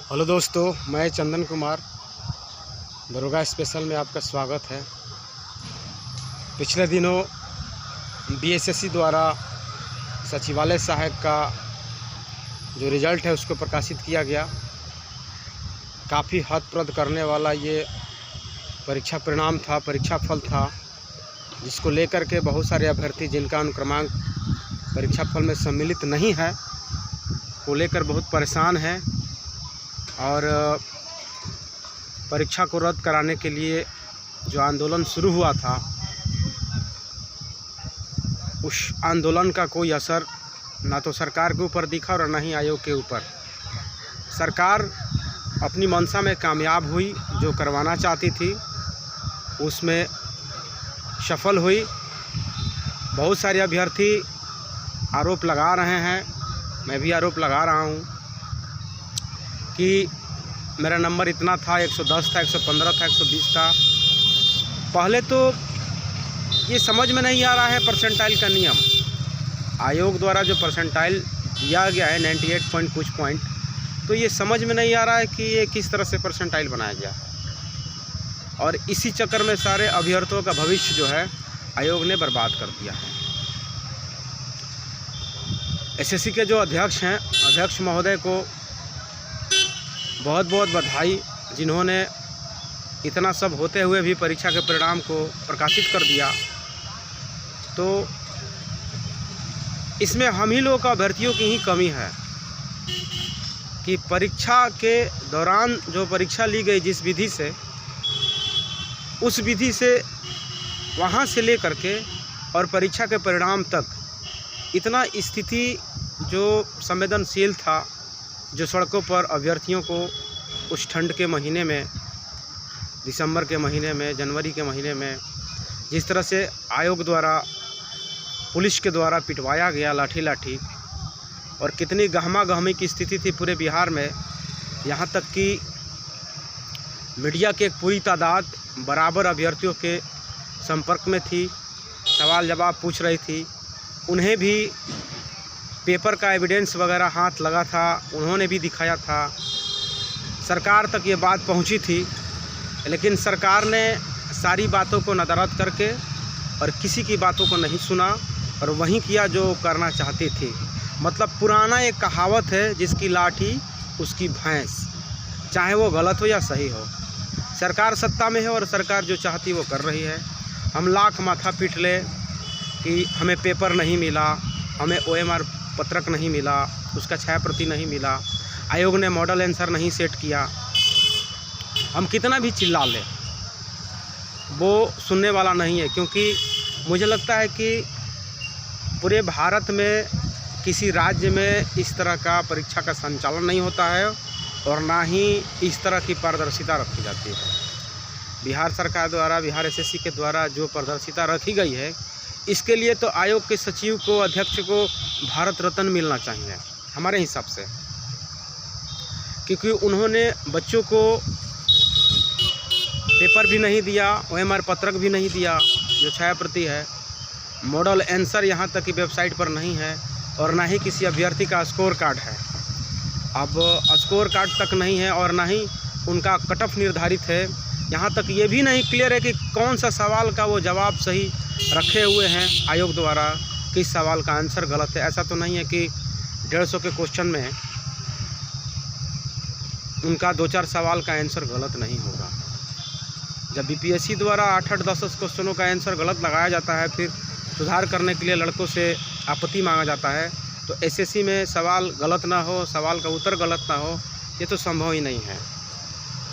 Hello दोस्तों, मैं चंदन कुमार दरोगा स्पेशल में आपका स्वागत है। पिछले दिनों बीएसएससी द्वारा सचिवालय सहायक का जो रिज़ल्ट है उसको प्रकाशित किया गया। काफ़ी हतप्रद करने वाला ये परीक्षा परिणाम था, परीक्षा फल था, जिसको लेकर के बहुत सारे अभ्यर्थी जिनका अनुक्रमांक परीक्षा फल में सम्मिलित नहीं है को लेकर बहुत परेशान हैं और परीक्षा को रद्द कराने के लिए जो आंदोलन शुरू हुआ था उस आंदोलन का कोई असर ना तो सरकार के ऊपर दिखा और ना ही आयोग के ऊपर। सरकार अपनी मंशा में कामयाब हुई, जो करवाना चाहती थी उसमें सफल हुई। बहुत सारे अभ्यर्थी आरोप लगा रहे हैं, मैं भी आरोप लगा रहा हूं कि मेरा नंबर इतना था, 110 था, 115 था, 120 था। पहले तो ये समझ में नहीं आ रहा है परसेंटाइल का नियम। आयोग द्वारा जो परसेंटाइल दिया गया है 98 पॉइंट कुछ पॉइंट, तो ये समझ में नहीं आ रहा है कि ये किस तरह से परसेंटाइल बनाया गया है। और इसी चक्कर में सारे अभ्यर्थियों का भविष्य जो है आयोग ने बर्बाद कर दिया है। एसएससी के जो अध्यक्ष हैं, अध्यक्ष महोदय को बहुत बहुत बधाई, जिन्होंने इतना सब होते हुए भी परीक्षा के परिणाम को प्रकाशित कर दिया। तो इसमें हम ही लोग अभ्यर्थियों की ही कमी है कि परीक्षा के दौरान जो परीक्षा ली गई जिस विधि से, उस विधि से वहाँ से ले करके और परीक्षा के परिणाम तक इतना स्थिति जो संवेदनशील था, जो सड़कों पर अभ्यर्थियों को उस ठंड के महीने में, दिसंबर के महीने में, जनवरी के महीने में जिस तरह से आयोग द्वारा, पुलिस के द्वारा पिटवाया गया लाठी लाठी, और कितनी गहमा गहमी की स्थिति थी पूरे बिहार में। यहाँ तक कि मीडिया की एक पूरी तादाद बराबर अभ्यर्थियों के संपर्क में थी, सवाल जवाब पूछ रही थी। उन्हें भी पेपर का एविडेंस वगैरह हाथ लगा था, उन्होंने भी दिखाया था। सरकार तक ये बात पहुंची थी, लेकिन सरकार ने सारी बातों को नदारद करके और किसी की बातों को नहीं सुना और वहीं किया जो करना चाहती थी। मतलब पुराना एक कहावत है, जिसकी लाठी उसकी भैंस, चाहे वो गलत हो या सही हो। सरकार सत्ता में है और सरकार जो चाहती वो कर रही है। हम लाख माथा पीट ले कि हमें पेपर नहीं मिला, हमें OMR पत्रक नहीं मिला, उसका 6 प्रति नहीं मिला, आयोग ने मॉडल आंसर नहीं सेट किया। हम कितना भी चिल्ला लें वो सुनने वाला नहीं है, क्योंकि मुझे लगता है कि पूरे भारत में किसी राज्य में इस तरह का परीक्षा का संचालन नहीं होता है और ना ही इस तरह की पारदर्शिता रखी जाती है। बिहार सरकार द्वारा, बिहार एसएससी के द्वारा जो पारदर्शिता रखी गई है, इसके लिए तो आयोग के सचिव को, अध्यक्ष को भारत रत्न मिलना चाहिए हमारे हिसाब से, क्योंकि उन्होंने बच्चों को पेपर भी नहीं दिया, OMR पत्रक भी नहीं दिया जो 6 प्रति है, मॉडल आंसर यहाँ तक कि वेबसाइट पर नहीं है, और ना ही किसी अभ्यर्थी का स्कोर कार्ड है। अब स्कोर कार्ड तक नहीं है और ना ही उनका कट ऑफ निर्धारित है। यहाँ तक ये भी नहीं क्लियर है कि कौन सा सवाल का वो जवाब सही रखे हुए हैं आयोग द्वारा, किस सवाल का आंसर गलत है। ऐसा तो नहीं है कि 150 के क्वेश्चन में उनका 2-4 सवाल का आंसर गलत नहीं होगा। जब बीपीएससी द्वारा 8-8, 10 क्वेश्चनों का आंसर गलत लगाया जाता है, फिर सुधार करने के लिए लड़कों से आपत्ति मांगा जाता है, तो एसएससी में सवाल गलत ना हो, सवाल का उत्तर गलत ना हो, ये तो संभव ही नहीं है।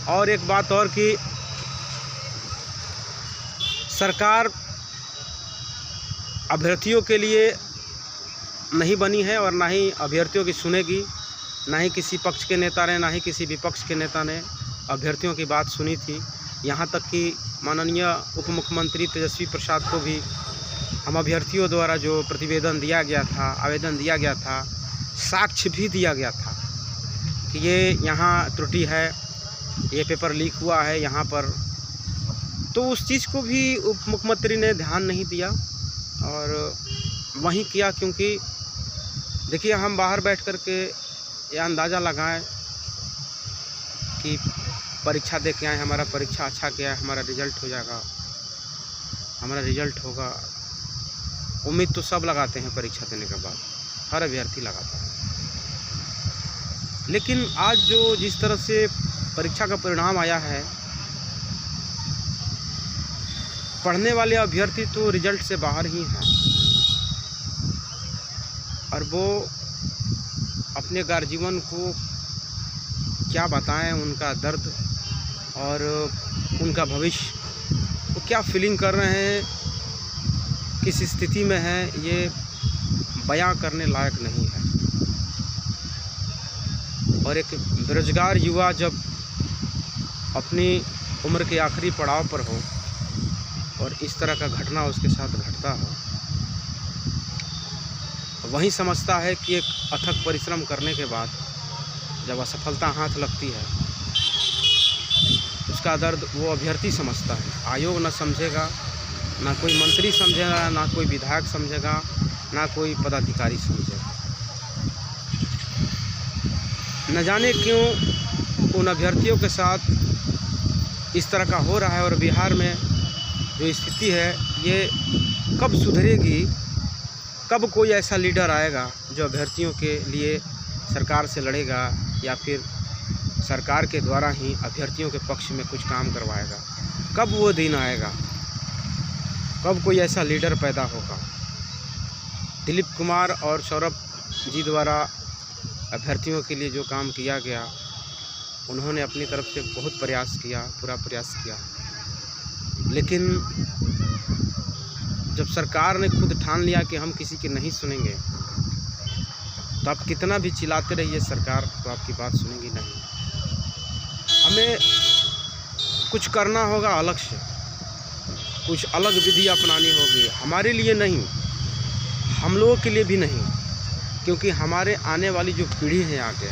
और एक बात और कि सरकार अभ्यर्थियों के लिए नहीं बनी है और ना ही अभ्यर्थियों की सुनेगी। ना ही किसी पक्ष के नेता ने, ना ही किसी विपक्ष के नेता ने अभ्यर्थियों की बात सुनी थी। यहाँ तक कि माननीय उप मुख्यमंत्री तेजस्वी प्रसाद को भी हम अभ्यर्थियों द्वारा जो प्रतिवेदन दिया गया था, आवेदन दिया गया था, साक्ष्य भी दिया गया था कि ये यहाँ त्रुटि है, ये पेपर लीक हुआ है यहाँ पर, तो उस चीज़ को भी उप मुख्यमंत्री ने ध्यान नहीं दिया और वहीं किया। क्योंकि देखिए, हम बाहर बैठ कर के ये अंदाज़ा लगाएं कि परीक्षा दे के आए, हमारा परीक्षा अच्छा गया, हमारा रिजल्ट हो जाएगा, हमारा रिजल्ट होगा। उम्मीद तो सब लगाते हैं परीक्षा देने के बाद, हर अभ्यर्थी लगाता है। लेकिन आज जो जिस तरह से परीक्षा का परिणाम आया है, पढ़ने वाले अभ्यर्थी तो रिजल्ट से बाहर ही हैं और वो अपने गार्जियन को क्या बताएं उनका दर्द और उनका भविष्य, वो क्या फीलिंग कर रहे हैं, किस स्थिति में है, ये बयां करने लायक नहीं है। और एक बेरोजगार युवा जब अपनी उम्र के आखिरी पड़ाव पर हो और इस तरह का घटना उसके साथ घटता हो, वहीं समझता है कि एक अथक परिश्रम करने के बाद जब असफलता हाथ लगती है, उसका दर्द वो अभ्यर्थी समझता है। आयोग न समझेगा, ना कोई मंत्री समझेगा, ना कोई विधायक समझेगा, ना कोई पदाधिकारी समझेगा। न जाने क्यों उन अभ्यर्थियों के साथ इस तरह का हो रहा है। और बिहार में जो स्थिति है, ये कब सुधरेगी, कब कोई ऐसा लीडर आएगा जो अभ्यर्थियों के लिए सरकार से लड़ेगा या फिर सरकार के द्वारा ही अभ्यर्थियों के पक्ष में कुछ काम करवाएगा। कब वो दिन आएगा, कब कोई ऐसा लीडर पैदा होगा। दिलीप कुमार और सौरभ जी द्वारा अभ्यर्थियों के लिए जो काम किया गया, उन्होंने अपनी तरफ से बहुत प्रयास किया, पूरा प्रयास किया। लेकिन जब सरकार ने खुद ठान लिया कि हम किसी की नहीं सुनेंगे, तो आप कितना भी चिल्लाते रहिए, सरकार तो आपकी बात सुनेगी नहीं। हमें कुछ करना होगा अलग से, कुछ अलग विधि अपनानी होगी, हमारे लिए नहीं, हम लोगों के लिए भी नहीं, क्योंकि हमारे आने वाली जो पीढ़ी है आगे,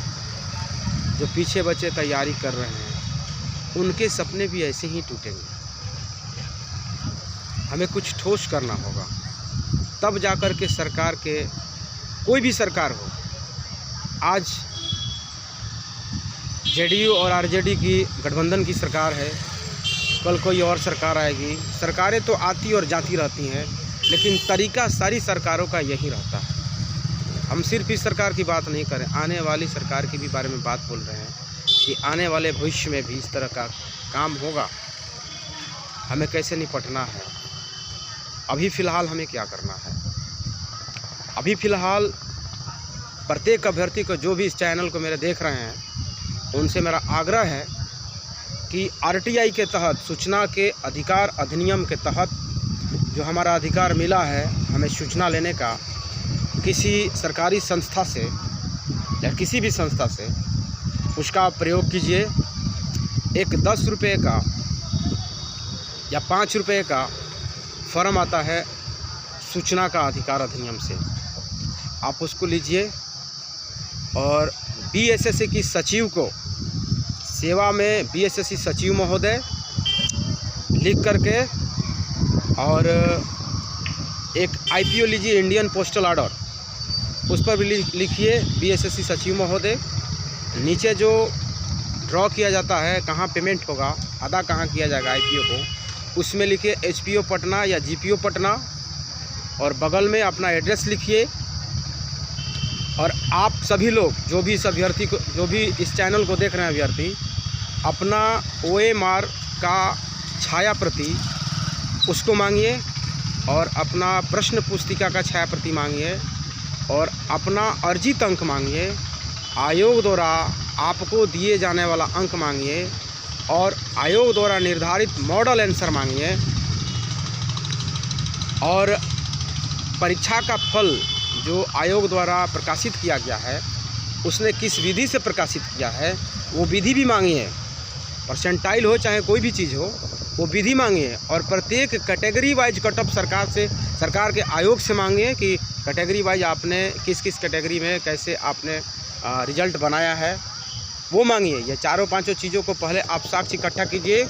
जो पीछे बच्चे तैयारी कर रहे हैं, उनके सपने भी ऐसे ही टूटेंगे। हमें कुछ ठोस करना होगा, तब जाकर के सरकार के, कोई भी सरकार हो, आज जेडीयू और आरजेडी की गठबंधन की सरकार है, कल कोई और सरकार आएगी। सरकारें तो आती और जाती रहती हैं, लेकिन तरीका सारी सरकारों का यही रहता है। हम सिर्फ इस सरकार की बात नहीं करें, आने वाली सरकार के भी बारे में बात बोल रहे हैं कि आने वाले भविष्य में भी इस तरह का काम होगा। हमें कैसे निपटना है, अभी फ़िलहाल हमें क्या करना है। अभी फ़िलहाल प्रत्येक अभ्यर्थी को, जो भी इस चैनल को मेरे देख रहे हैं, उनसे मेरा आग्रह है कि आरटीआई के तहत, सूचना के अधिकार अधिनियम के तहत जो हमारा अधिकार मिला है हमें सूचना लेने का, किसी सरकारी संस्था से या किसी भी संस्था से, उसका प्रयोग कीजिए। एक 10 रुपये का या 5 रुपये का फॉर्म आता है सूचना का अधिकार अधिनियम से, आप उसको लीजिए और बीएसएससी की सचिव को, सेवा में बीएसएससी सचिव महोदय लिख करके, और एक आईपीओ लीजिए, इंडियन पोस्टल ऑर्डर, उस पर भी लिखिए बीएसएससी सचिव महोदय। नीचे जो ड्रॉ किया जाता है, कहाँ पेमेंट होगा, अदा कहाँ किया जाएगा आईपीओ को, उसमें लिखिए एचपीओ पटना या जीपीओ पटना, और बगल में अपना एड्रेस लिखिए। और आप सभी लोग, जो भी इस अभ्यर्थी को, जो भी इस चैनल को देख रहे हैं अभ्यर्थी, अपना OMR का छाया प्रति उसको मांगिए, और अपना प्रश्न पुस्तिका का छाया प्रति मांगिए, और अपना अर्जित अंक मांगिए। आयोग द्वारा आपको दिए जाने वाला अंक मांगिए, और आयोग द्वारा निर्धारित मॉडल आंसर मांगिए। और परीक्षा का फल जो आयोग द्वारा प्रकाशित किया गया है, उसने किस विधि से प्रकाशित किया है, वो विधि भी मांगिए। परसेंटाइल हो चाहे कोई भी चीज़ हो, वो विधि मांगिए। और प्रत्येक कैटेगरी वाइज कटअप सरकार से, सरकार के आयोग से मांगिए कि कैटेगरी वाइज आपने किस किस कैटेगरी में कैसे आपने रिजल्ट बनाया है, वो मांगिए। ये चारों पांचों चीज़ों को पहले आप साक्ष्य इकट्ठा कीजिए,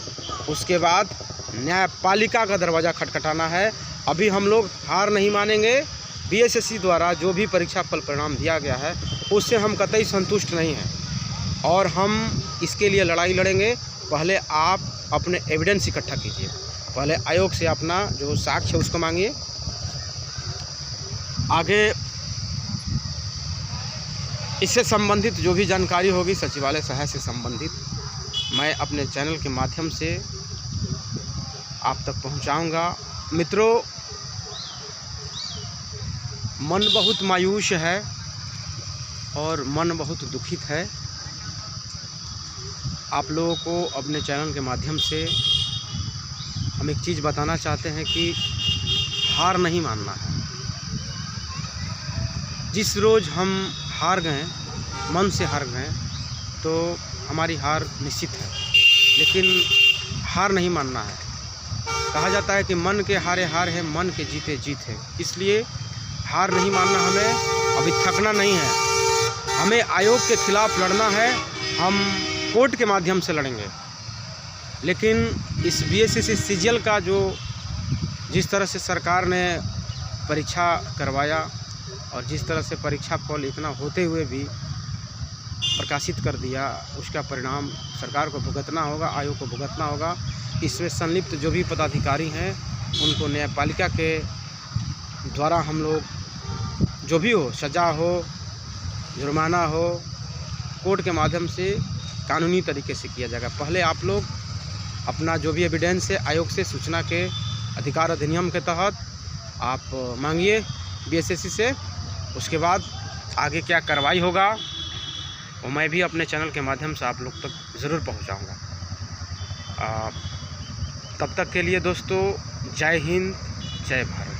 उसके बाद न्यायपालिका का दरवाज़ा खटखटाना है। अभी हम लोग हार नहीं मानेंगे। बीएसएससी द्वारा जो भी परीक्षा फल परिणाम दिया गया है, उससे हम कतई संतुष्ट नहीं हैं। और हम इसके लिए लड़ाई लड़ेंगे। पहले आप अपने एविडेंस इकट्ठा कीजिए, पहले आयोग से अपना जो साक्ष्य है उसको मांगिए। आगे इससे संबंधित जो भी जानकारी होगी सचिवालय सहायक से संबंधित, मैं अपने चैनल के माध्यम से आप तक पहुंचाऊंगा। मित्रों, मन बहुत मायूस है और मन बहुत दुखित है। आप लोगों को अपने चैनल के माध्यम से हम एक चीज़ बताना चाहते हैं कि हार नहीं मानना है। जिस रोज़ हम हार गए, मन से हार गए, तो हमारी हार निश्चित है, लेकिन हार नहीं मानना है। कहा जाता है कि मन के हारे हार है, मन के जीते जीत है। इसलिए हार नहीं मानना, हमें अभी थकना नहीं है, हमें आयोग के खिलाफ लड़ना है। हम कोर्ट के माध्यम से लड़ेंगे, लेकिन इस बीएसएससी सीजीएल का जो जिस तरह से सरकार ने परीक्षा करवाया और जिस तरह से परीक्षा फल इतना होते हुए भी प्रकाशित कर दिया, उसका परिणाम सरकार को भुगतना होगा, आयोग को भुगतना होगा। इसमें संलिप्त जो भी पदाधिकारी हैं उनको न्यायपालिका के द्वारा हम लोग जो भी हो, सज़ा हो, जुर्माना हो, कोर्ट के माध्यम से कानूनी तरीके से किया जाएगा। पहले आप लोग अपना जो भी एविडेंस है आयोग से सूचना के अधिकार अधिनियम के तहत आप मांगिए बीएसएससी से। उसके बाद आगे क्या कार्रवाई होगा वो मैं भी अपने चैनल के माध्यम से आप लोग तक ज़रूर पहुंचाऊंगा। तब तक के लिए दोस्तों, जय हिंद, जय भारत।